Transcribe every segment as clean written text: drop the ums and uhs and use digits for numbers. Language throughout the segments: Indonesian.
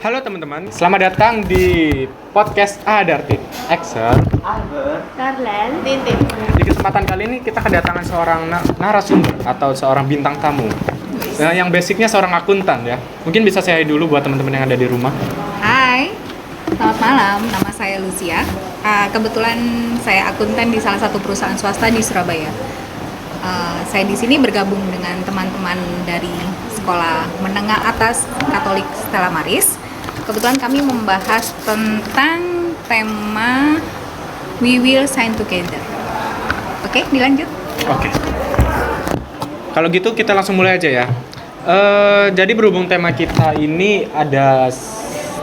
Halo teman-teman, selamat datang di podcast Adartin Excel. Karlen, Tintin. Di kesempatan kali ini kita kedatangan seorang narasumber atau seorang bintang tamu. Yang basicnya seorang akuntan ya. Mungkin bisa saya dulu buat teman-teman yang ada di rumah. Hai, selamat malam. Nama saya Lucia. Kebetulan saya akuntan di salah satu perusahaan swasta di Surabaya. Saya di sini bergabung dengan teman-teman dari Sekolah Menengah Atas Katolik Stella Maris. Kebetulan kami membahas tentang tema We Will Shine Together. Oke, dilanjut. Oke. Kalau gitu kita langsung mulai aja ya. Jadi berhubung tema kita ini ada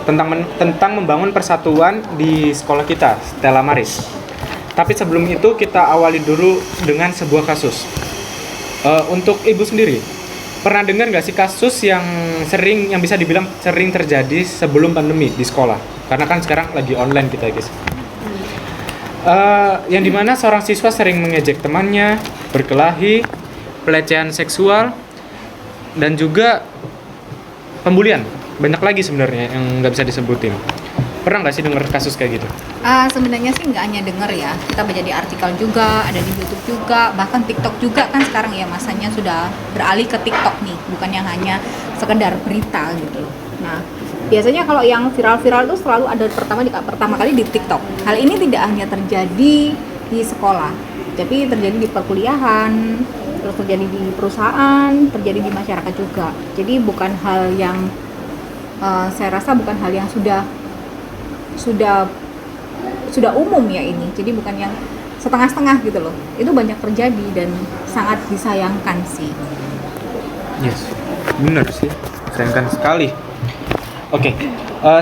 tentang membangun persatuan di sekolah kita, Stella Maris. Tapi sebelum itu kita awali dulu dengan sebuah kasus. Untuk ibu sendiri, pernah dengar nggak sih kasus yang bisa dibilang sering terjadi sebelum pandemi di sekolah? Karena kan sekarang lagi online kita guys. Yang dimana seorang siswa sering mengejek temannya, berkelahi, pelecehan seksual, dan juga pembulian. Banyak lagi sebenarnya yang nggak bisa disebutin. Pernah nggak sih dengar kasus kayak gitu? Sebenarnya sih nggak hanya dengar ya, kita baca di artikel juga, ada di YouTube juga, bahkan TikTok juga kan sekarang ya masanya sudah beralih ke TikTok nih, bukan yang hanya sekedar berita gitu. Nah, biasanya kalau yang viral-viral itu selalu ada pertama kali di TikTok. Hal ini tidak hanya terjadi di sekolah, tapi terjadi di perkuliahan, terus terjadi di perusahaan, terjadi di masyarakat juga. Jadi bukan hal yang saya rasa bukan hal yang sudah umum ya ini. Jadi bukan yang setengah-setengah gitu loh. Itu banyak terjadi dan sangat disayangkan sih. Yes, benar sih. Sayangkan sekali. Oke,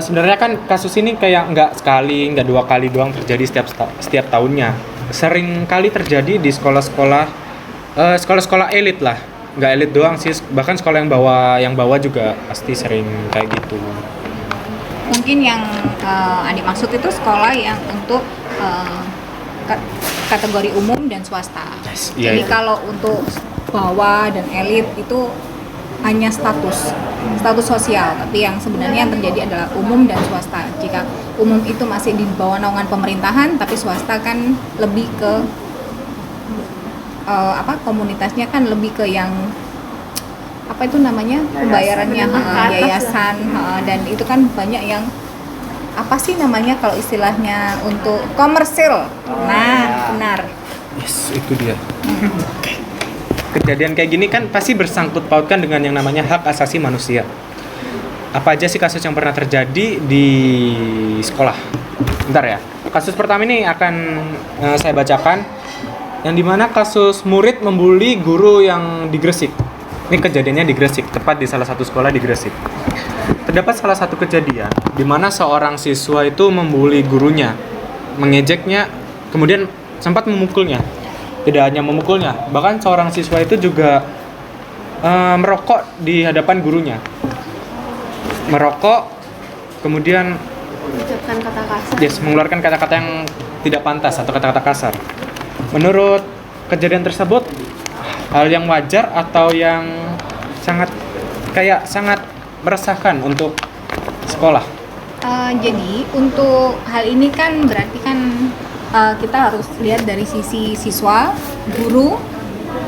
sebenarnya kan kasus ini kayak nggak sekali, nggak dua kali doang terjadi setiap tahunnya. Sering kali terjadi di sekolah-sekolah elit lah. Nggak elit doang sih, bahkan sekolah yang bawah juga pasti sering kayak gitu. Mungkin yang Andi maksud itu sekolah yang untuk kategori umum dan swasta. Yes, Jadi iya. kalau untuk bawah dan elit itu hanya status sosial, tapi yang sebenarnya yang terjadi adalah umum dan swasta. Jika umum itu masih di bawah naungan pemerintahan, tapi swasta kan lebih ke komunitasnya kan lebih ke yang apa itu namanya pembayarannya yayasan dan itu kan banyak yang apa sih namanya kalau istilahnya untuk komersil. Nah, benar. Yes, itu dia. Kejadian kayak gini kan pasti bersangkut pautkan dengan yang namanya hak asasi manusia. Apa aja sih kasus yang pernah terjadi di sekolah? Bentar ya. Kasus pertama ini akan saya bacakan, yang dimana kasus murid membuli guru yang di Gresik. Ini kejadiannya di Gresik, tepat di salah satu sekolah di Gresik. Terdapat salah satu kejadian di mana seorang siswa itu membuli gurunya, mengejeknya, kemudian sempat memukulnya. Tidak hanya memukulnya, bahkan seorang siswa itu juga merokok di hadapan gurunya. Merokok, kemudian Mengucapkan kata kasar. mengeluarkan kata-kata yang tidak pantas atau kata-kata kasar. Menurut kejadian tersebut, hal yang wajar atau yang sangat meresahkan untuk sekolah? Jadi untuk hal ini kan berarti kan kita harus lihat dari sisi siswa, guru,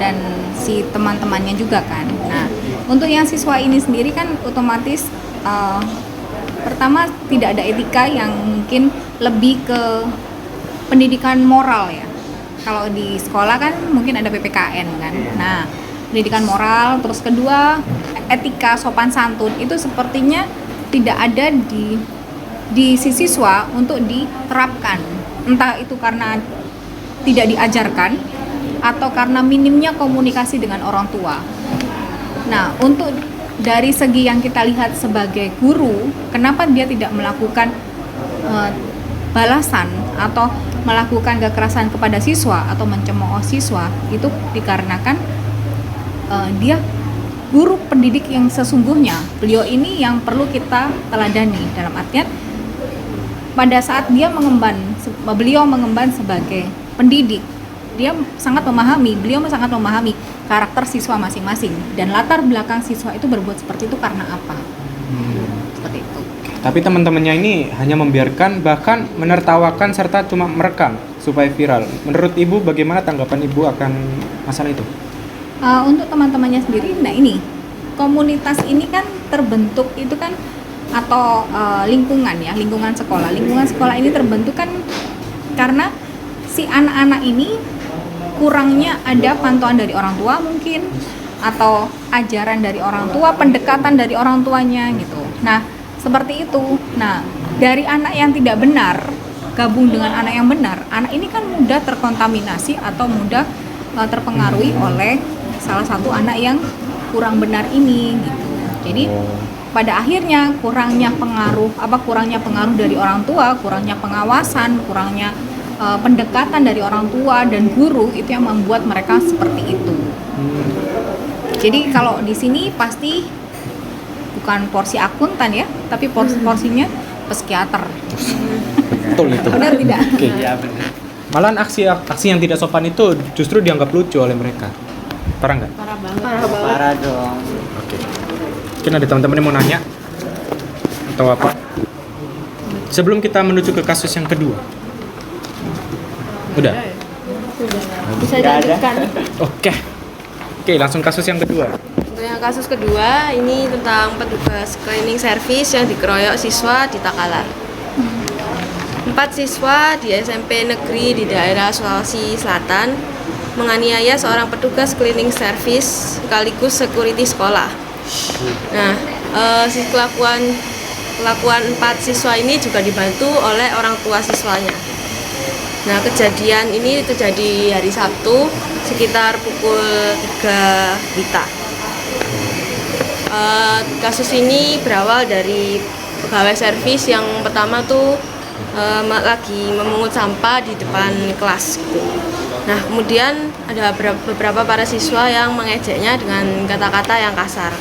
dan si teman-temannya juga kan. Nah, untuk yang siswa ini sendiri kan otomatis pertama tidak ada etika yang mungkin lebih ke pendidikan moral ya. Kalau di sekolah kan mungkin ada PPKN kan. Nah, pendidikan moral, terus kedua etika sopan santun itu sepertinya tidak ada di si siswa untuk diterapkan. Entah itu karena tidak diajarkan atau karena minimnya komunikasi dengan orang tua. Nah, untuk dari segi yang kita lihat sebagai guru, kenapa dia tidak melakukan balasan atau melakukan kekerasan kepada siswa atau mencemooh siswa, itu dikarenakan dia guru pendidik yang sesungguhnya. Beliau ini yang perlu kita teladani, dalam artian pada saat beliau mengemban sebagai pendidik, beliau sangat memahami karakter siswa masing-masing dan latar belakang siswa itu berbuat seperti itu karena apa. Seperti itu. Tapi teman-temannya ini hanya membiarkan, bahkan menertawakan serta cuma merekam supaya viral. Menurut Ibu bagaimana tanggapan Ibu akan masalah itu? Untuk teman-temannya sendiri, nah ini komunitas ini kan terbentuk itu kan atau lingkungan ya, lingkungan sekolah. Lingkungan sekolah ini terbentuk kan karena si anak-anak ini kurangnya ada pantauan dari orang tua mungkin, atau ajaran dari orang tua, pendekatan dari orang tuanya gitu. Nah, seperti itu. Nah, dari anak yang tidak benar gabung dengan anak yang benar, anak ini kan mudah terkontaminasi atau mudah terpengaruhi oleh salah satu anak yang kurang benar ini gitu. Jadi pada akhirnya kurangnya pengaruh dari orang tua, kurangnya pengawasan, kurangnya pendekatan dari orang tua dan guru itu yang membuat mereka seperti itu. Jadi kalau di sini pasti bukan porsi akuntan ya, tapi porsinya psikiater. Betul itu. Benar tidak? Oke. Iya benar. Malahan aksi yang tidak sopan itu justru dianggap lucu oleh mereka. Parah nggak? Parah banget. Parah dong. Oke. Mungkin ada teman-teman yang mau nanya atau apa? Sebelum kita menuju ke kasus yang kedua. Udah? Bisa dilanjutkan. Oke, langsung kasus yang kedua. Untuk yang kasus kedua, ini tentang petugas cleaning service yang dikeroyok siswa di Takalar. 4 siswa di SMP negeri di daerah Sulawesi Selatan menganiaya seorang petugas cleaning service sekaligus security sekolah. Nah, kelakuan 4 siswa ini juga dibantu oleh orang tua siswanya. Nah, kejadian ini terjadi hari Sabtu sekitar pukul 3 WITA. Kasus ini berawal dari pegawai servis yang pertama tuh lagi memungut sampah di depan kelas gitu. Nah, kemudian ada beberapa para siswa yang mengejeknya dengan kata-kata yang kasar.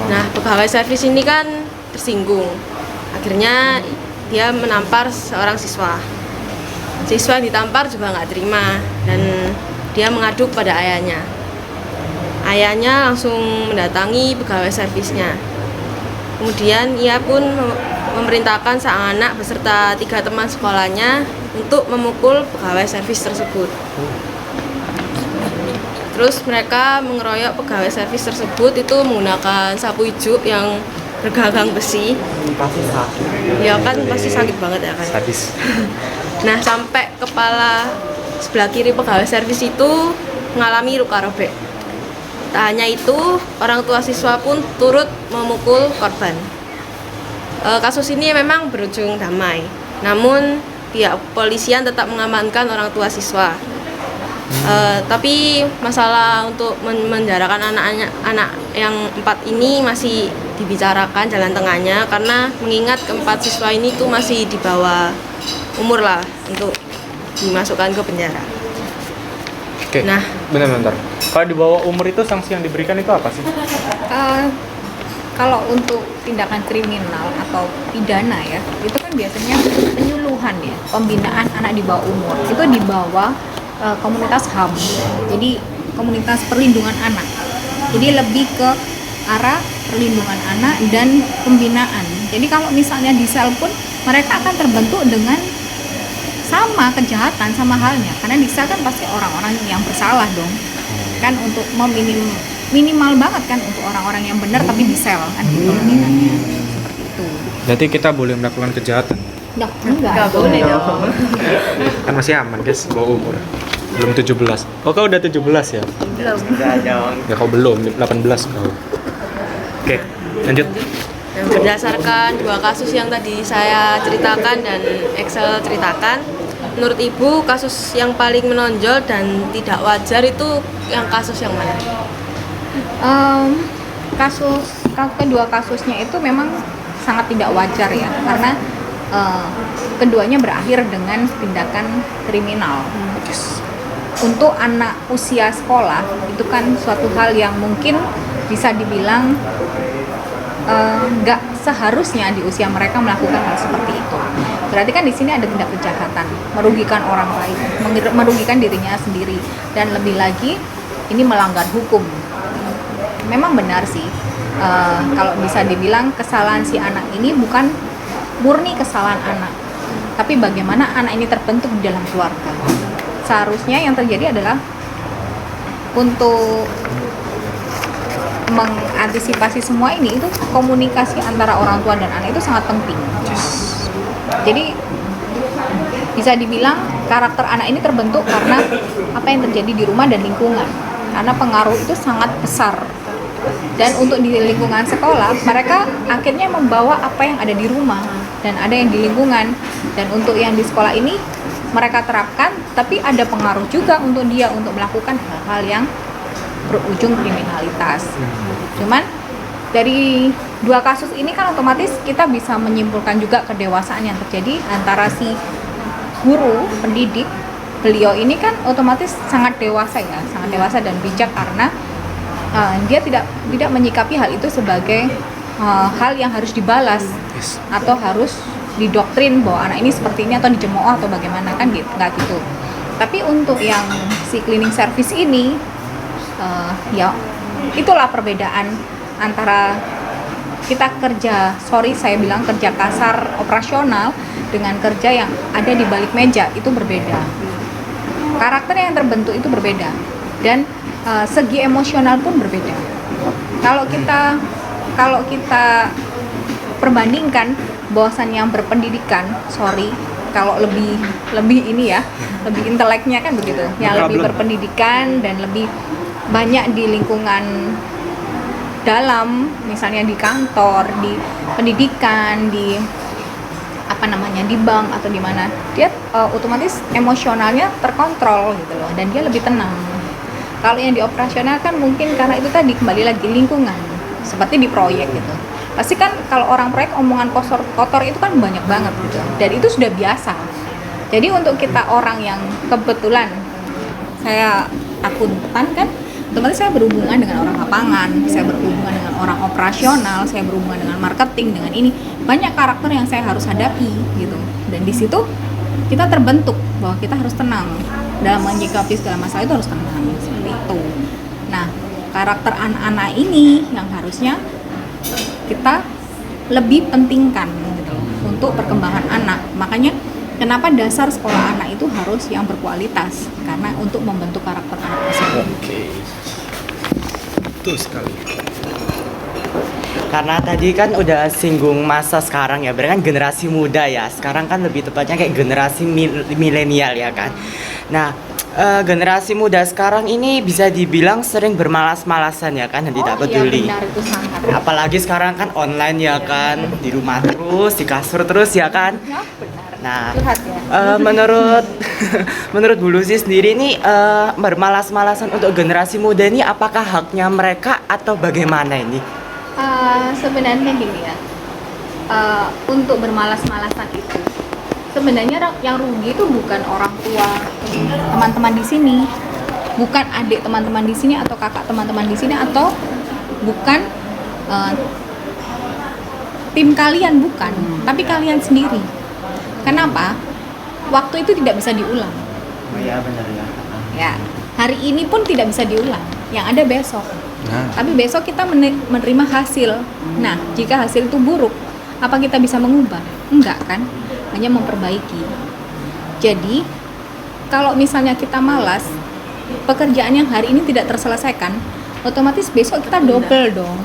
Nah, pegawai servis ini kan tersinggung. Akhirnya dia menampar seorang siswa. Siswa yang ditampar juga nggak terima dan dia mengadu pada ayahnya. Ayahnya langsung mendatangi pegawai servisnya. Kemudian ia pun memerintahkan sang anak beserta 3 teman sekolahnya untuk memukul pegawai servis tersebut. Terus mereka mengeroyok pegawai servis tersebut itu menggunakan sapu ijuk yang bergagang besi. Pasti sakit. Ya kan pasti sakit banget ya kan. Sadis. Nah, sampai kepala sebelah kiri pegawai servis itu mengalami luka robek. Tak hanya itu, orang tua siswa pun turut memukul korban. Kasus ini memang berujung damai, namun pihak kepolisian tetap mengamankan orang tua siswa. Tapi masalah untuk menjarakan anak yang 4 ini masih dibicarakan jalan tengahnya, karena mengingat keempat siswa ini tuh masih di bawah umur lah untuk dimasukkan ke penjara. Oke. Nah, bentar. Kalau di bawah umur itu sanksi yang diberikan itu apa sih? Kalau untuk tindakan kriminal atau pidana ya, itu kan biasanya penyuluhan ya, pembinaan anak di bawah umur. Itu di bawah komunitas HAM. Jadi komunitas perlindungan anak. Jadi lebih ke arah perlindungan anak dan pembinaan. Jadi kalau misalnya di sel pun mereka akan terbentuk dengan sama kejahatan, sama halnya, karena di sel kan pasti orang-orang yang bersalah dong, kan, untuk minimal banget kan untuk orang-orang yang benar tapi di sel kan gitu logikanya, seperti itu. Berarti kita boleh melakukan kejahatan? Enggak boleh dong. Kan masih aman guys, bawah umur. Belum 17. Oh, kau udah 17 ya? Belum. Enggak dong. Ya kau belum, 18 kau. Oke, lanjut. Nah, berdasarkan 2 kasus yang tadi saya ceritakan dan Excel ceritakan, menurut Ibu kasus yang paling menonjol dan tidak wajar itu yang kasus yang mana? Kedua kasusnya itu memang sangat tidak wajar ya, karena keduanya berakhir dengan tindakan kriminal. Untuk anak usia sekolah itu kan suatu hal yang mungkin bisa dibilang nggak seharusnya di usia mereka melakukan hal seperti itu. Berarti kan di sini ada tindak kejahatan, merugikan orang lain, merugikan dirinya sendiri, dan lebih lagi ini melanggar hukum. Memang benar sih, kalau bisa dibilang kesalahan si anak ini bukan murni kesalahan anak, tapi bagaimana anak ini terbentuk di dalam keluarga. Seharusnya yang terjadi adalah untuk mengantisipasi semua ini, itu komunikasi antara orang tua dan anak itu sangat penting. Jadi bisa dibilang karakter anak ini terbentuk karena apa yang terjadi di rumah dan lingkungan, karena pengaruh itu sangat besar. Dan untuk di lingkungan sekolah, mereka akhirnya membawa apa yang ada di rumah dan ada yang di lingkungan. Dan untuk yang di sekolah ini mereka terapkan, tapi ada pengaruh juga untuk dia untuk melakukan hal-hal yang berujung kriminalitas. Cuman dari dua kasus ini kan otomatis kita bisa menyimpulkan juga kedewasaan yang terjadi antara si guru pendidik. Beliau ini kan otomatis sangat dewasa ya, sangat dewasa dan bijak karena dia tidak menyikapi hal itu sebagai hal yang harus dibalas atau harus didoktrin bahwa anak ini seperti ini atau dicemooh atau bagaimana, kan gitu, nggak gitu. Tapi untuk yang si cleaning service ini ya itulah perbedaan antara kita kerja, saya bilang kerja kasar operasional dengan kerja yang ada di balik meja, itu berbeda. Karakter yang terbentuk itu berbeda dan segi emosional pun berbeda. Kalau kita perbandingkan bahwasan yang berpendidikan, kalau lebih ini ya, lebih inteleknya kan begitu, yang lebih berpendidikan dan lebih banyak di lingkungan dalam, misalnya di kantor, di pendidikan, di di bank atau di mana, dia otomatis emosionalnya terkontrol gitu loh, dan dia lebih tenang. Kalau yang di operasional kan mungkin karena itu tadi kembali lagi lingkungan, seperti di proyek gitu. Pasti kan kalau orang proyek omongan kotor itu kan banyak banget gitu, dan itu sudah biasa. Jadi untuk kita orang yang kebetulan saya akuntan kan, otomatis saya berhubungan dengan orang lapangan, saya berhubungan dengan orang operasional, saya berhubungan dengan marketing, dengan ini banyak karakter yang saya harus hadapi gitu. Dan di situ kita terbentuk bahwa kita harus tenang dalam menyikapi segala masalah, itu harus tenang seperti itu. Nah, karakter anak-anak ini yang harusnya kita lebih pentingkan gitu untuk perkembangan anak. Makanya kenapa dasar sekolah anak itu harus yang berkualitas, karena untuk membentuk karakter anak tersebut. Oke. Betul sekali. Karena tadi kan udah singgung masa sekarang ya, berarti kan generasi muda ya. Sekarang kan lebih tepatnya kayak generasi milenial ya kan. Nah, generasi muda sekarang ini bisa dibilang sering bermalas-malasan ya kan, dan tidak peduli. Iya, benar, itu sangat. Apalagi sekarang kan online ya kan, di rumah terus, di kasur terus ya kan. Ya, benar. Nah, Curhat ya. menurut Bu Lucy sendiri nih, bermalas-malasan untuk generasi muda ini apakah haknya mereka atau bagaimana ini? Sebenarnya gini ya, untuk bermalas-malasan itu sebenarnya yang rugi itu bukan orang tua teman-teman di sini, bukan adik teman-teman di sini atau kakak teman-teman di sini, atau bukan tim kalian, bukan, tapi kalian sendiri. Kenapa? Waktu itu tidak bisa diulang. Oh iya, benar ya. Ya, hari ini pun tidak bisa diulang. Yang ada besok. Tapi besok kita menerima hasil. Nah, jika hasil itu buruk, apa kita bisa mengubah? Enggak kan? Hanya memperbaiki. Jadi, kalau misalnya kita malas, pekerjaan yang hari ini tidak terselesaikan, otomatis besok kita double dong.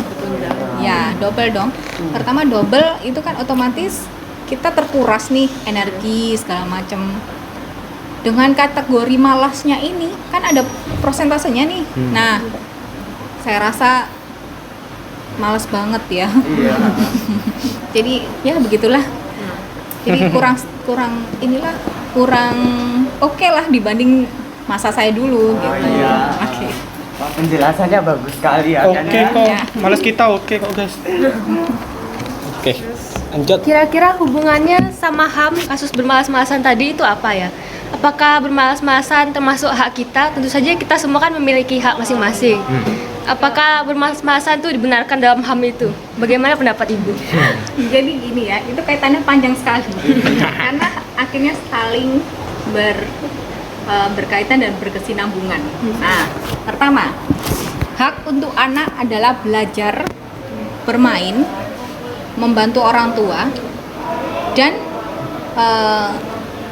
Ya, double dong. Pertama double itu kan otomatis kita terkuras nih energi segala macam. Dengan kategori malasnya ini kan ada persentasenya nih. Nah, saya rasa malas banget ya. Jadi ya begitulah. Jadi kurang oke lah dibanding masa saya dulu gitu. Iya. Oke. Penjelasannya bagus sekali ya kan. Oke Ya? kok, Ya. malas kita oke kok guys. Oke, lanjut. Kira-kira hubungannya sama HAM, kasus bermalas-malasan tadi itu apa ya? Apakah bermalas-malasan termasuk hak kita? Tentu saja kita semua kan memiliki hak masing-masing. Apakah bermalas-malasan itu dibenarkan dalam HAM itu? Bagaimana pendapat Ibu? Jadi gini ya, itu kaitannya panjang sekali. Karena akhirnya saling berkaitan dan berkesinambungan. Nah, pertama, hak untuk anak adalah belajar bermain, membantu orang tua, dan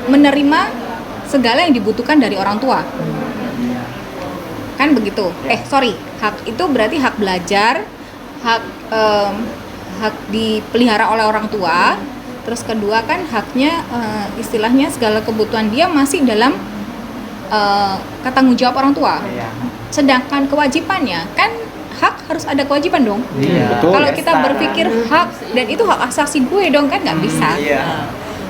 menerima segala yang dibutuhkan dari orang tua. Kan begitu. Hak itu berarti hak belajar, hak dipelihara oleh orang tua. Terus kedua kan haknya istilahnya segala kebutuhan dia masih dalam tanggung jawab orang tua. Sedangkan kewajibannya kan hak harus ada kewajiban dong. Betul. Kalau kita berpikir hak dan itu hak asasi gue dong kan nggak bisa.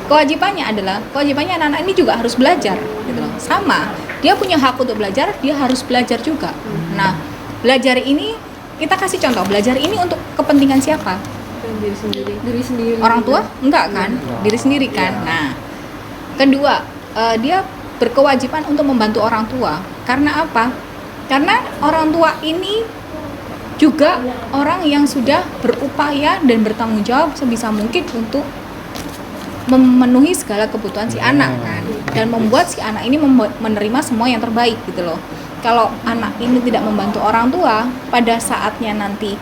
Kewajibannya anak-anak ini juga harus belajar gitu loh. Sama, dia punya hak untuk belajar, dia harus belajar juga. Nah, belajar ini kita kasih contoh, belajar ini untuk kepentingan siapa? Diri sendiri. Orang tua? Enggak kan? Diri sendiri kan? Nah, kedua, dia berkewajiban untuk membantu orang tua. Karena apa? Karena orang tua ini juga orang yang sudah berupaya dan bertanggung jawab sebisa mungkin untuk memenuhi segala kebutuhan si anak kan, dan membuat si anak ini menerima semua yang terbaik gitu loh. Kalau anak ini tidak membantu orang tua, pada saatnya nanti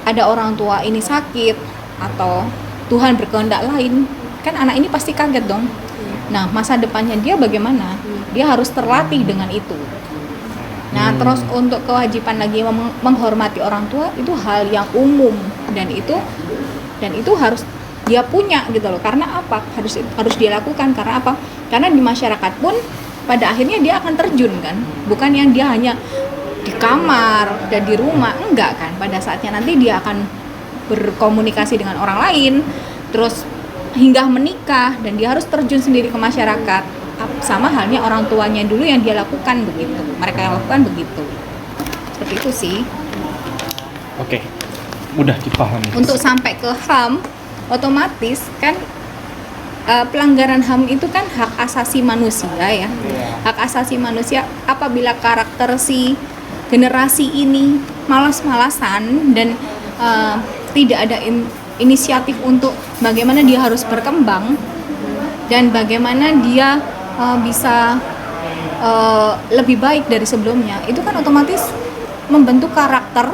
ada orang tua ini sakit atau Tuhan berkehendak lain, kan anak ini pasti kaget dong. Nah, masa depannya dia bagaimana? Dia harus terlatih dengan itu. Nah, terus untuk kewajiban lagi menghormati orang tua itu hal yang umum, dan itu harus dia punya gitu loh. Karena apa? Harus dia lakukan. Karena apa? Karena di masyarakat pun pada akhirnya dia akan terjun kan. Bukan yang dia hanya di kamar dan di rumah, enggak kan. Pada saatnya nanti dia akan berkomunikasi dengan orang lain, terus hingga menikah, dan dia harus terjun sendiri ke masyarakat. Sama halnya orang tuanya dulu yang dia lakukan begitu. Mereka yang lakukan begitu. Seperti itu sih. Oke. Mudah dipahami. Untuk sampai ke HAM, otomatis kan pelanggaran HAM itu kan hak asasi manusia ya. Hak asasi manusia apabila karakter si generasi ini malas-malasan dan tidak ada inisiatif untuk bagaimana dia harus berkembang dan bagaimana dia bisa lebih baik dari sebelumnya, itu kan otomatis membentuk karakter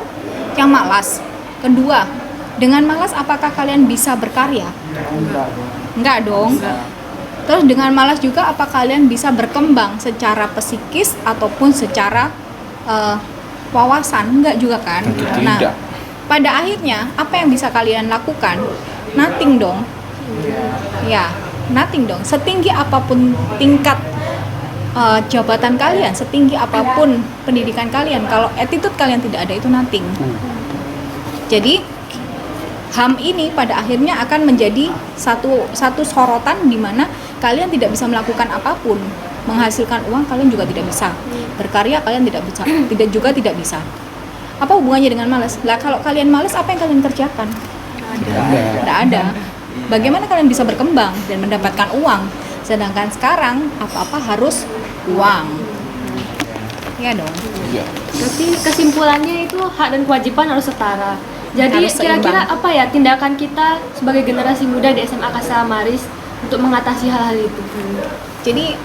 yang malas. Kedua, dengan malas apakah kalian bisa berkarya? Enggak dong. Terus dengan malas juga apa kalian bisa berkembang secara psikis ataupun secara wawasan? Enggak juga kan? Nah, pada akhirnya apa yang bisa kalian lakukan? Nothing dong. Ya, nothing dong. Setinggi apapun tingkat jabatan kalian, setinggi apapun pendidikan kalian, kalau attitude kalian tidak ada, itu nothing. Jadi HAM ini pada akhirnya akan menjadi satu sorotan di mana kalian tidak bisa melakukan apapun. Menghasilkan uang kalian juga tidak bisa. Berkarya kalian tidak bisa, tidak bisa. Apa hubungannya dengan malas? Lah kalau kalian malas, apa yang kalian kerjakan? Tidak ada. Bagaimana kalian bisa berkembang dan mendapatkan uang? Sedangkan sekarang apa-apa harus uang. Ya dong. Berarti kesimpulannya itu hak dan kewajiban harus setara. Jadi Harus kira-kira seimbang. apa ya tindakan kita sebagai generasi muda di SMA Kasal Maris untuk mengatasi hal-hal itu? Jadi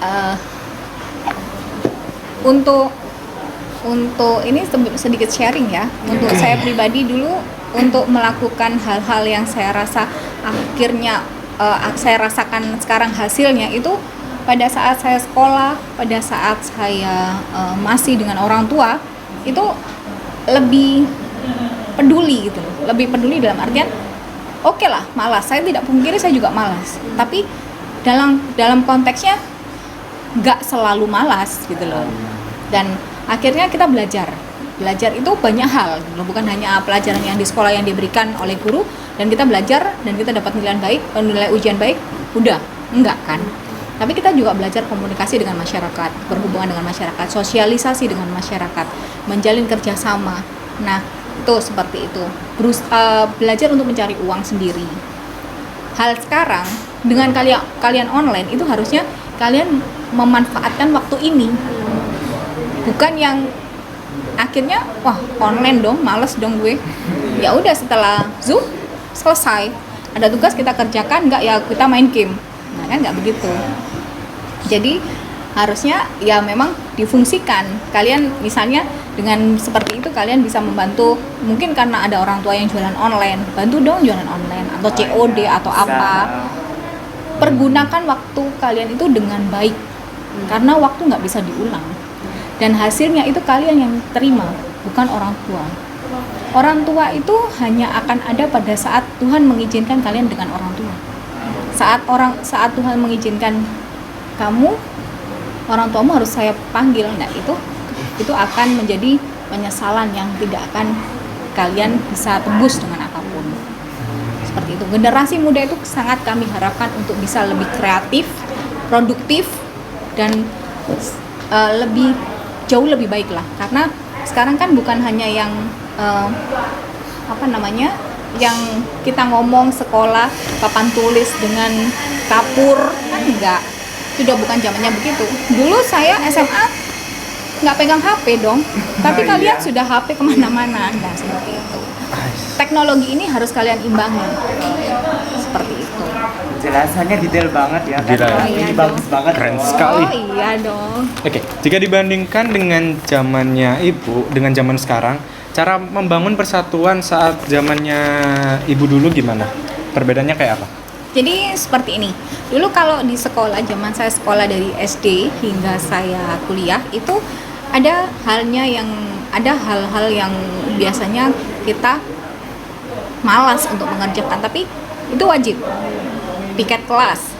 untuk ini sedikit sharing ya. Untuk saya pribadi dulu, untuk melakukan hal-hal yang saya rasa akhirnya saya rasakan sekarang hasilnya itu pada saat saya sekolah, pada saat saya masih dengan orang tua, itu lebih peduli gitu, lebih peduli dalam artian oke lah malas, saya tidak pungkiri saya juga malas, tapi dalam konteksnya nggak selalu malas gitu loh. Dan akhirnya kita belajar itu banyak hal gitu loh, bukan hanya pelajaran yang di sekolah yang diberikan oleh guru dan kita belajar dan kita dapat nilai ujian baik, udah enggak kan. Tapi kita juga belajar komunikasi dengan masyarakat, berhubungan dengan masyarakat, sosialisasi dengan masyarakat, menjalin kerjasama. Nah, itu seperti itu. Belajar untuk mencari uang sendiri. Hal sekarang dengan kalian online itu harusnya kalian memanfaatkan waktu ini. Bukan yang akhirnya wah online dong, males dong gue. Ya udah setelah Zoom selesai, ada tugas kita kerjakan, enggak ya kita main game. Nah, kan nggak begitu. Jadi harusnya ya memang difungsikan. Kalian misalnya Dengan seperti itu kalian bisa membantu, mungkin karena ada orang tua yang jualan online, bantu dong jualan online atau COD atau apa. Pergunakan waktu kalian itu dengan baik, karena waktu nggak bisa diulang. Dan hasilnya itu kalian yang terima, bukan orang tua. Orang tua itu hanya akan ada pada saat Tuhan mengizinkan kalian dengan orang tua. Saat Tuhan mengizinkan kamu, orang tuamu harus saya panggil, nah itu akan menjadi penyesalan yang tidak akan kalian bisa tembus dengan apapun. Seperti itu. Generasi muda itu sangat kami harapkan untuk bisa lebih kreatif, produktif, dan jauh lebih baik lah. Karena sekarang kan bukan hanya yang yang kita ngomong sekolah papan tulis dengan kapur, kan enggak. Sudah bukan zamannya begitu. Dulu saya SMA nggak pegang HP dong, tapi kalian sudah HP kemana-mana. Nah, seperti itu. Teknologi ini harus kalian imbangi, seperti itu. Jelasannya detail banget ya. Gila ya. Ini bagus banget. Keren sekali. Oh iya dong. Oke, jika dibandingkan dengan zamannya Ibu dengan zaman sekarang, cara membangun persatuan saat zamannya Ibu dulu gimana? Perbedaannya kayak apa? Jadi seperti ini. Dulu kalau di sekolah, zaman saya sekolah dari SD hingga saya kuliah, itu ada hal-hal yang biasanya kita malas untuk mengerjakan, tapi itu wajib. Piket kelas,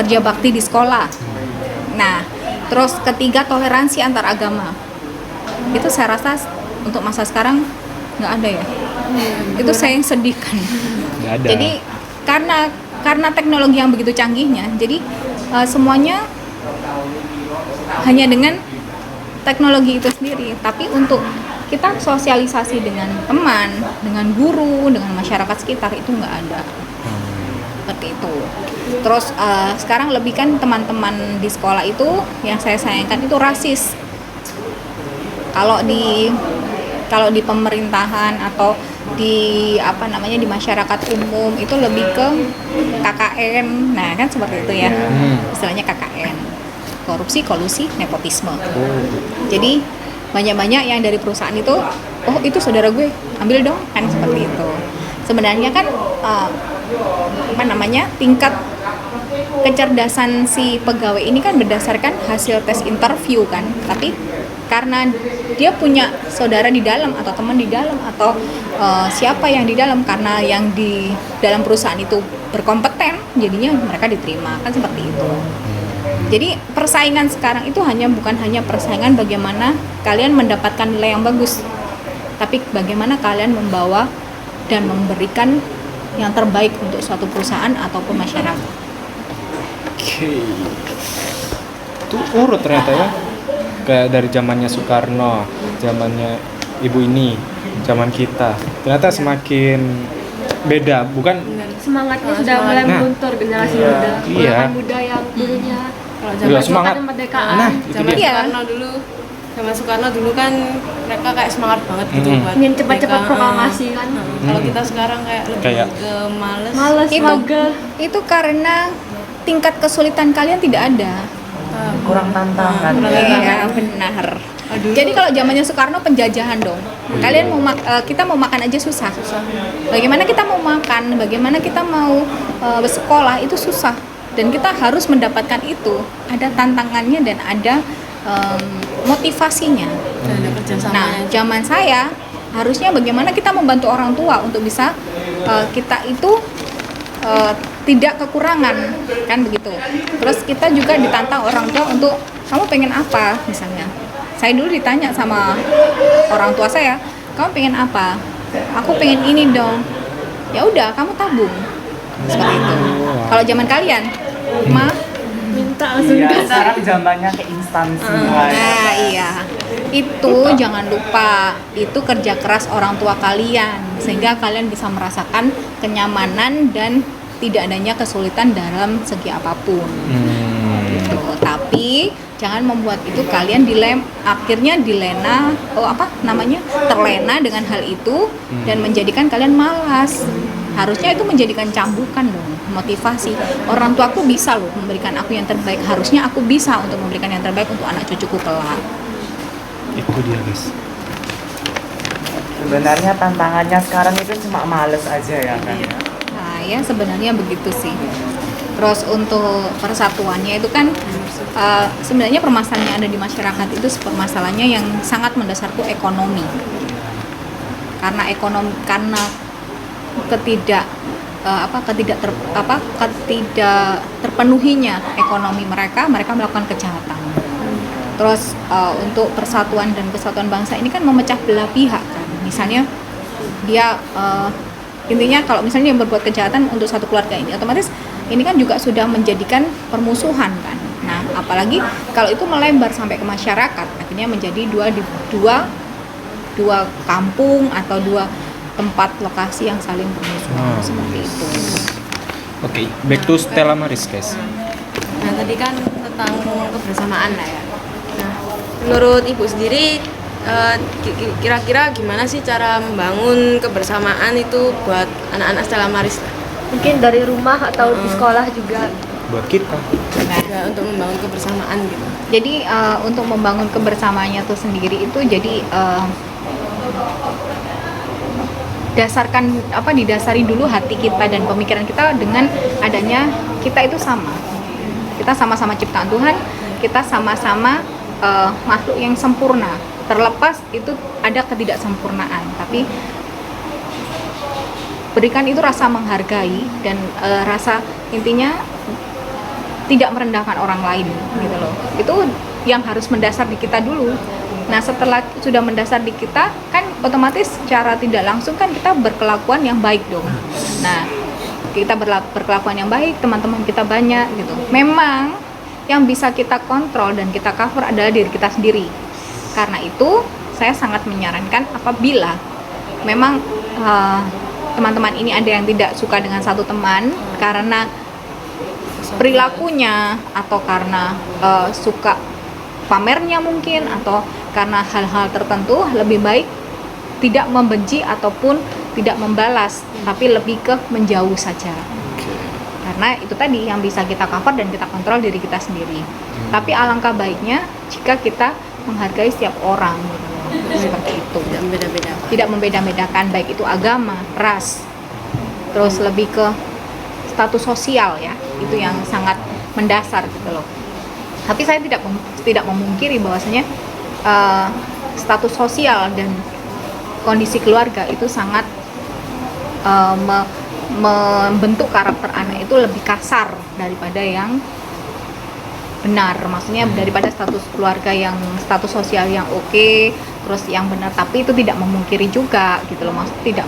kerja bakti di sekolah. Nah, terus ketiga, toleransi antar agama. Itu saya rasa untuk masa sekarang nggak ada ya. Itu saya yang sedihkan. Nggak ada. Jadi karena teknologi yang begitu canggihnya, jadi semuanya hanya dengan teknologi itu sendiri. Tapi untuk kita sosialisasi dengan teman, dengan guru, dengan masyarakat sekitar itu nggak ada. Seperti itu. Terus sekarang lebih kan teman-teman di sekolah itu yang saya sayangkan itu rasis. Kalau di pemerintahan atau di di masyarakat umum itu lebih ke KKN. Nah, kan seperti itu ya. Istilahnya KKN. Korupsi, kolusi, nepotisme. Jadi banyak-banyak yang dari perusahaan itu, oh itu saudara gue, ambil dong, kan seperti itu. Sebenarnya kan tingkat kecerdasan si pegawai ini kan berdasarkan hasil tes interview kan, tapi karena dia punya saudara di dalam atau teman di dalam atau siapa yang di dalam, karena yang di dalam perusahaan itu berkompeten, jadinya mereka diterima, kan seperti itu. Jadi persaingan sekarang itu bukan hanya persaingan bagaimana kalian mendapatkan nilai yang bagus, tapi bagaimana kalian membawa dan memberikan yang terbaik untuk suatu perusahaan ataupun masyarakat. Oke. Itu urut ternyata ya. Kayak dari zamannya Soekarno, zamannya Ibu ini, zaman kita. Ternyata semakin beda, bukan semangatnya sudah mulai luntur generasi muda. Iya. Golongan muda yang dulunya Kalau Iya, semangat. kemerdekaan. Nah, itu zaman dia. Soekarno dulu kan mereka kayak semangat banget gitu buat Ingin cepat-cepat mereka, proklamasi kan. Kalau kita sekarang kayak lebih ke males. Itu karena tingkat kesulitan kalian tidak ada. Kurang tantangan. Iya, benar. Jadi kalau zamannya Soekarno penjajahan dong. Kalian kita mau makan aja susah. Bagaimana kita mau makan, bagaimana kita mau bersekolah itu susah. Dan kita harus mendapatkan itu. Ada tantangannya dan ada motivasinya. Nah, zaman saya harusnya bagaimana kita membantu orang tua untuk bisa kita itu tidak kekurangan, kan begitu. Terus kita juga ditantang orang tua untuk kamu pengen apa misalnya. Saya dulu ditanya sama orang tua saya, kamu pengen apa? Aku pengen ini dong. Ya udah, kamu tabung. Seperti itu. Kalau zaman kalian, Minta langsung Iya, sekarang zamannya ke instan semua. nah iya. Itu jangan lupa, itu kerja keras orang tua kalian sehingga kalian bisa merasakan kenyamanan dan tidak adanya kesulitan dalam segi apapun. Gitu. Tapi jangan membuat itu kalian akhirnya terlena dengan hal itu dan menjadikan kalian malas. Harusnya itu menjadikan cambukan dong, motivasi. Orang tuaku bisa loh memberikan aku yang terbaik, harusnya aku bisa untuk memberikan yang terbaik untuk anak cucuku kelak. Itu dia guys. Sebenarnya tantangannya sekarang itu cuma males aja ya kan. Nah, ya sebenarnya begitu sih. Terus untuk persatuannya itu kan sebenarnya permasalahan yang ada di masyarakat itu permasalahannya yang sangat mendasar tuh ekonomi. Karena ketidak terpenuhinya ekonomi mereka melakukan kejahatan. Terus untuk persatuan dan kesatuan bangsa ini kan memecah belah pihak kan. Misalnya dia intinya kalau misalnya yang berbuat kejahatan untuk satu keluarga ini, otomatis ini kan juga sudah menjadikan permusuhan kan. Nah, apalagi kalau itu melebar sampai ke masyarakat, akhirnya menjadi dua kampung atau dua tempat lokasi yang saling bermusuhan seperti itu. Oke, back to Stella Maris guys. Nah, tadi kan tentang kebersamaan lah ya. Nah, menurut Ibu sendiri kira-kira gimana sih cara membangun kebersamaan itu buat anak-anak Stella Maris? Mungkin dari rumah atau di sekolah juga. Buat kita. Ya, untuk membangun kebersamaan gitu. Jadi untuk membangun kebersamaannya itu sendiri itu jadi didasari dulu hati kita dan pemikiran kita dengan adanya kita itu sama. Kita sama-sama ciptaan Tuhan, kita sama-sama makhluk yang sempurna. Terlepas itu ada ketidaksempurnaan, tapi berikan itu rasa menghargai dan rasa intinya tidak merendahkan orang lain gitu loh. Itu yang harus mendasar di kita dulu. Nah, setelah sudah mendasar di kita, kan otomatis secara tidak langsung kan kita berkelakuan yang baik dong. Nah, kita berkelakuan yang baik, teman-teman kita banyak gitu. Memang yang bisa kita kontrol dan kita cover adalah diri kita sendiri. Karena itu, saya sangat menyarankan apabila memang teman-teman ini ada yang tidak suka dengan satu teman karena perilakunya atau karena suka pamernya mungkin atau karena hal-hal tertentu, lebih baik tidak membenci ataupun tidak membalas, tapi lebih ke menjauh saja. Karena itu tadi yang bisa kita cover dan kita kontrol diri kita sendiri. Tapi alangkah baiknya jika kita menghargai setiap orang gitu. Seperti itu. Tidak membeda-bedakan baik itu agama, ras, terus lebih ke status sosial ya. Itu yang sangat mendasar gitu loh. Tapi saya tidak memungkiri bahwasanya status sosial dan kondisi keluarga itu sangat membentuk karakter anak itu lebih kasar daripada yang benar. Maksudnya daripada status keluarga yang status sosial yang oke, terus yang benar, tapi itu tidak memungkiri juga gitu loh. Maksud tidak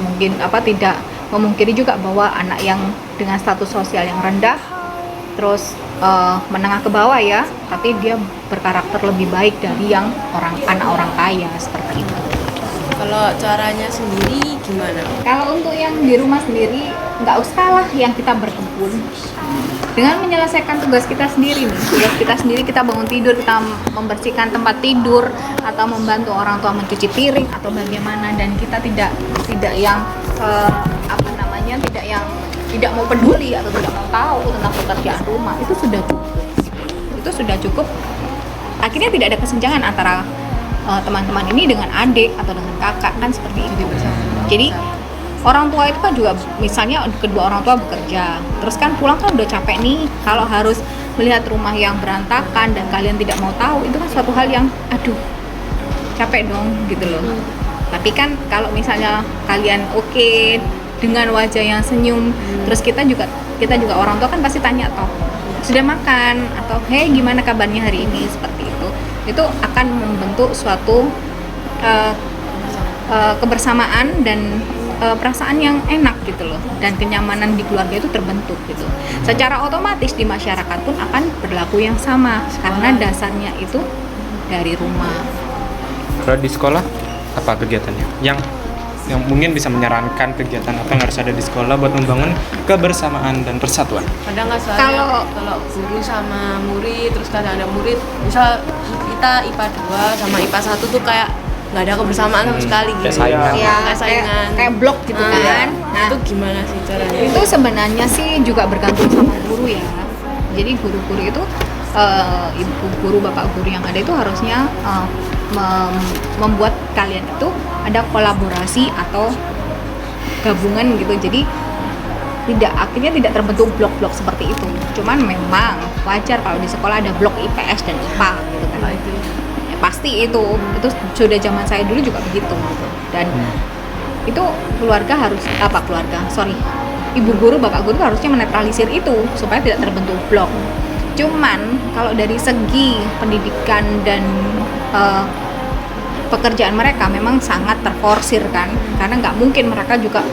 memungkiri juga bahwa anak yang dengan status sosial yang rendah terus menengah ke bawah ya, tapi dia berkarakter lebih baik dari yang anak orang kaya seperti itu. Kalau caranya sendiri gimana? Kalau untuk yang di rumah sendiri nggak usah lah yang kita berkebun. Dengan menyelesaikan tugas kita sendiri nih, tugas kita sendiri, kita bangun tidur, kita membersihkan tempat tidur atau membantu orang tua mencuci piring atau bagaimana, dan kita tidak yang tidak mau peduli atau tidak mau tahu tentang pekerjaan rumah, itu sudah cukup. Akhirnya tidak ada kesenjangan antara teman-teman ini dengan adik atau dengan kakak, kan seperti itu. Jadi orang tua itu kan juga, misalnya kedua orang tua bekerja, terus kan pulang kan udah capek nih, kalau harus melihat rumah yang berantakan dan kalian tidak mau tahu, itu kan suatu hal yang capek dong gitu loh. Tapi kan kalau misalnya kalian oke dengan wajah yang senyum, terus kita juga orang tua kan pasti tanya toh, sudah makan atau hey gimana kabarnya hari ini, seperti itu akan membentuk suatu kebersamaan dan perasaan yang enak gitu loh, dan kenyamanan di keluarga itu terbentuk gitu. Secara otomatis di masyarakat pun akan berlaku yang sama karena dasarnya itu dari rumah. Kalau di sekolah apa kegiatannya? Yang mungkin bisa menyarankan kegiatan apa yang harus ada di sekolah buat membangun kebersamaan dan persatuan. Ada nggak soalnya kalau guru sama murid, terus kadang ada murid, misal kita IPA 2 sama IPA 1 tuh kayak nggak ada kebersamaan sama sekali gitu. Kayak saingan. Kayak blok gitu kan. Nah, itu gimana sih caranya? Itu sebenarnya sih juga bergantung sama guru ya. Jadi guru-guru itu ibu guru, bapak guru yang ada itu harusnya membuat kalian itu ada kolaborasi atau gabungan gitu. Jadi akhirnya tidak terbentuk blok-blok seperti itu. Cuman memang wajar kalau di sekolah ada blok IPS dan IPA gitu kan. Ya, pasti itu sudah zaman saya dulu juga begitu gitu. Dan itu ibu guru, bapak guru harusnya menetralisir itu supaya tidak terbentuk blok. Cuman kalau dari segi pendidikan dan pekerjaan mereka memang sangat terforsir kan, karena nggak mungkin mereka juga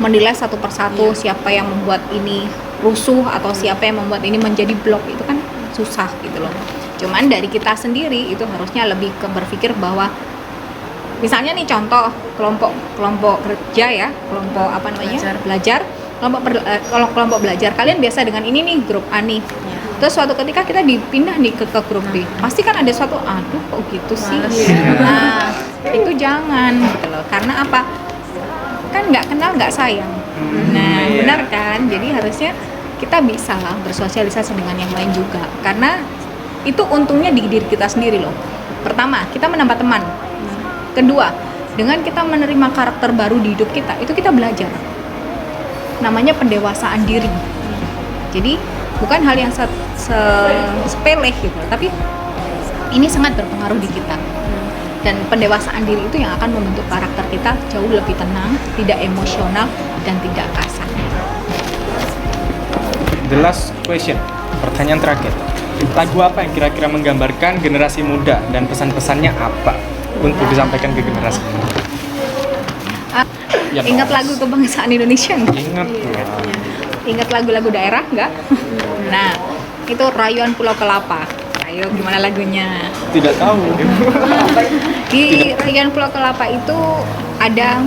menilai satu persatu siapa yang membuat ini rusuh atau siapa yang membuat ini menjadi blok, itu kan susah gitu loh. Cuman dari kita sendiri itu harusnya lebih berpikir bahwa misalnya nih contoh kelompok kerja ya, kelompok belajar, kelompok belajar, kalian biasa dengan ini nih grup A nih. Terus suatu ketika kita dipindah nih ke grup B, pasti kan ada suatu aduh kok gitu sih. Nah itu jangan gitu loh, karena apa? Kan nggak kenal nggak sayang. Nah benar kan, jadi harusnya kita bisa lah bersosialisasi dengan yang lain juga, karena itu untungnya di diri kita sendiri loh. Pertama, kita menambah teman. Kedua, dengan kita menerima karakter baru di hidup kita, itu kita belajar. Namanya pendewasaan diri. Jadi bukan hal yang sepele gitu, tapi ini sangat berpengaruh di kita. Dan pendewasaan diri itu yang akan membentuk karakter kita jauh lebih tenang, tidak emosional, dan tidak kasar. The last question, pertanyaan terakhir. Lagu apa yang kira-kira menggambarkan generasi muda dan pesan-pesannya apa untuk disampaikan ke generasi muda? Ya, Ingat lagu kebangsaan Indonesia nggak? Ingat lah. Ingat lagu-lagu daerah nggak? Nah, itu Rayuan Pulau Kelapa. Ayo, gimana lagunya? Tidak tahu. Di Rayuan Pulau Kelapa itu ada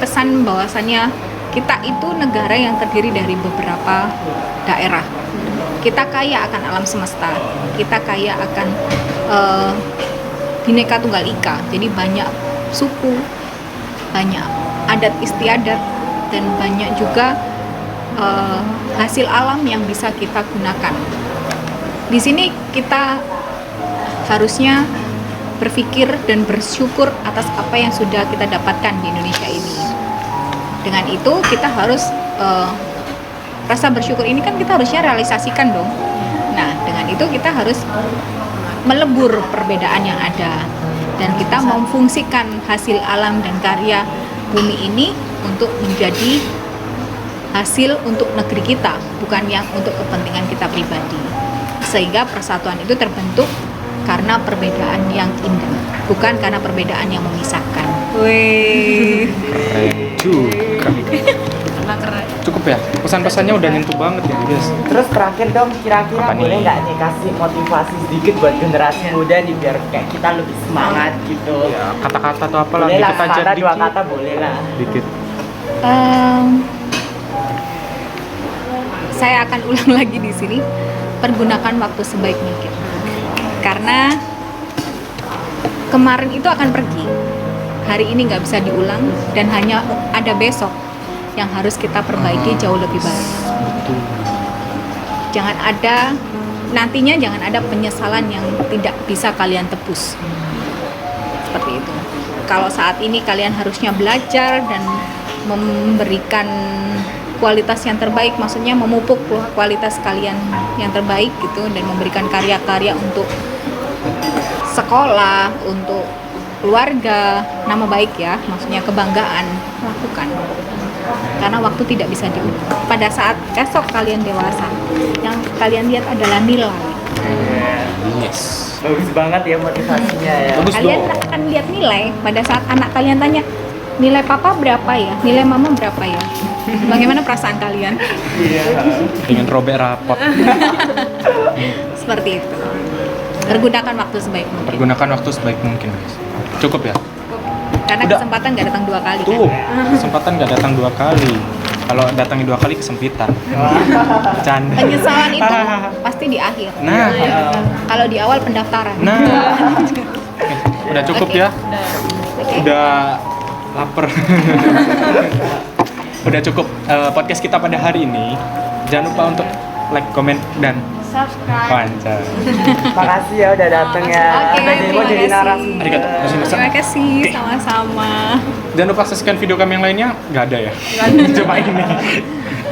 pesan bahwasannya kita itu negara yang terdiri dari beberapa daerah. Kita kaya akan alam semesta, kita kaya akan Bhinneka Tunggal Ika. Jadi banyak suku, banyak adat istiadat, dan banyak juga hasil alam yang bisa kita gunakan. Di sini kita harusnya berpikir dan bersyukur atas apa yang sudah kita dapatkan di Indonesia ini. Dengan itu kita harus rasa bersyukur ini kan kita harusnya realisasikan dong. Nah, dengan itu kita harus melebur perbedaan yang ada, dan kita memfungsikan hasil alam dan karya bumi ini untuk menjadi hasil untuk negeri kita, bukan yang untuk kepentingan kita pribadi. Sehingga persatuan itu terbentuk karena perbedaan yang indah, bukan karena perbedaan yang memisahkan. Wih, Keren juga. Cukup ya? Pesan-pesannya udah nyentuh banget ya guys. Terus terakhir dong, kira-kira Apa nih? boleh nggak nih kasih motivasi sedikit buat generasi muda nih biar kayak kita lebih semangat gitu. Ya, kata-kata atau apalah Boleh lah, dikit aja kata, dua dikit. kata boleh lah. Dikit. Saya akan ulang lagi di sini. Pergunakan waktu sebaik mungkin. Karena kemarin itu akan pergi. Hari ini nggak bisa diulang, dan hanya ada besok yang harus kita perbaiki jauh lebih baik. Nantinya jangan ada penyesalan yang tidak bisa kalian tebus. Seperti itu. Kalau saat ini kalian harusnya belajar dan memberikan kualitas yang terbaik, maksudnya memupuk kualitas kalian yang terbaik gitu, dan memberikan karya-karya untuk sekolah, untuk keluarga, nama baik ya, maksudnya kebanggaan, lakukan. Karena waktu tidak bisa diulang. Pada saat esok kalian dewasa, yang kalian lihat adalah nilai. Yes. Bagus banget ya motivasinya ya. Bagus Kalian dong. akan lihat nilai pada saat anak kalian tanya, nilai papa berapa ya? Nilai mama berapa ya? Bagaimana perasaan kalian? Dengan robek rapot. Seperti itu. Pergunakan waktu sebaik mungkin. Pergunakan waktu sebaik mungkin guys. Cukup ya? Karena Udah. kesempatan nggak datang dua kali Tuh, kan? kesempatan nggak datang 2 kali. Kalau datangnya 2 kali kesempitan. Bercanda. Penyesalan itu pasti di akhir. Nah, Kalau di awal pendaftaran. nah. Udah cukup Oke. ya? Oke. Udah lapar. Udah cukup podcast kita pada hari ini. Jangan lupa untuk like, comment, dan subscribe. Lancar. Makasih ya udah dateng ya. Oke, Udah jadi mau terima jadi kasih. narasumber. Arigato gozaimasu. Terima kasih, sama-sama. Jangan lupa saksikan video kami yang lainnya. Nggak ada ya? Cuma ini.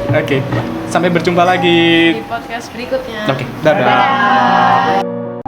Oke, sampai berjumpa lagi. Di podcast berikutnya. Oke, dadah.